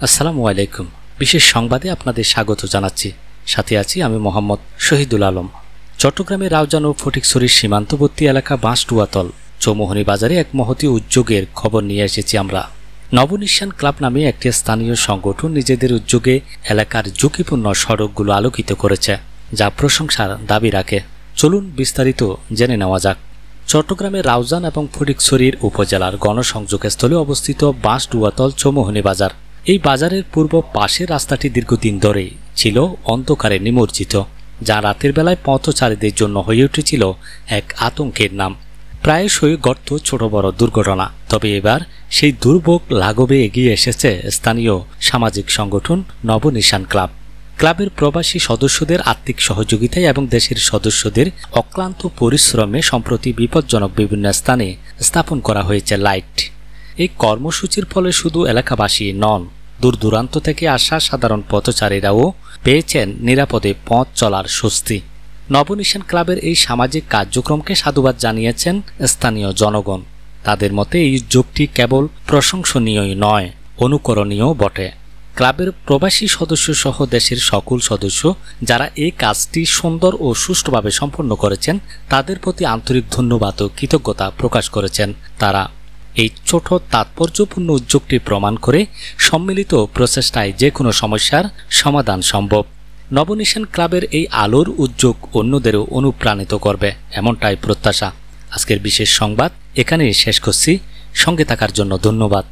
আসসালামু আলাইকুম। বিশেষ সংবাদে আপনাদের স্বাগত জানাচ্ছি। সাথে আছি আমি মোহাম্মদ শহীদুল আলম। চট্টগ্রামের রাউজান ও ফটিকছড়ির সীমান্তবর্তী এলাকা বাঁশডুয়াতল চৌমোহনী বাজারে এক মহতী উদ্যোগের খবর নিয়ে এসেছি আমরা। নবনিশান ক্লাব নামে একটি স্থানীয় সংগঠন নিজেদের উদ্যোগে এলাকার ঝুঁকিপূর্ণ সড়কগুলো আলোকিত করেছে, যা প্রশংসার দাবি রাখে। চলুন বিস্তারিত জেনে নেওয়া যাক। চট্টগ্রামের রাউজান এবং ফটিকছড়ির উপজেলার গণসংযোগস্থলে অবস্থিত বাঁশডুয়াতল চৌমোহনী বাজার। এই বাজারের পূর্ব পাশের রাস্তাটি দীর্ঘদিন ধরেই ছিল অন্ধকারে নিমজ্জিত, যা রাতের বেলায় পথচারীদের জন্য হয়ে উঠেছিল এক আতঙ্কের নাম। প্রায়শই গর্ত, ছোট বড় দুর্ঘটনা। তবে এবার সেই দুর্ভোগ লাঘবে এগিয়ে এসেছে স্থানীয় সামাজিক সংগঠন নবনিশান ক্লাব। ক্লাবের প্রবাসী সদস্যদের আর্থিক সহযোগিতায় এবং দেশের সদস্যদের অক্লান্ত পরিশ্রমে সম্প্রতি বিপজ্জনক বিভিন্ন স্থানে স্থাপন করা হয়েছে লাইট। এই কর্মসূচির ফলে শুধু এলাকাবাসী নন, দূর দূরান্ত থেকে আসা সাধারণ পথচারীরাও পেয়েছেন নিরাপদে পথ চলার স্বস্তি। নবনিশান ক্লাবের এই সামাজিক কার্যক্রমকে সাধুবাদ জানিয়েছেন স্থানীয় জনগণ। তাদের মতে এই উদ্যোগটি কেবল প্রশংসনীয়ই নয়, অনুকরণীয় বটে। ক্লাবের প্রবাসী সদস্য সহ দেশের সকল সদস্য যারা এই কাজটি সুন্দর ও সুষ্ঠুভাবে সম্পন্ন করেছেন, তাদের প্রতি আন্তরিক ধন্যবাদ ও কৃতজ্ঞতা প্রকাশ করেছেন তারা। এই ছোট তাৎপর্যপূর্ণ উদ্যোগটি প্রমাণ করে সম্মিলিত প্রচেষ্টায় যে কোনো সমস্যার সমাধান সম্ভব। নবনিশান ক্লাবের এই আলোর উদ্যোগ অন্যদেরও অনুপ্রাণিত করবে, এমনটাই প্রত্যাশা। আজকের বিশেষ সংবাদ এখানেই শেষ করছি। সঙ্গে থাকার জন্য ধন্যবাদ।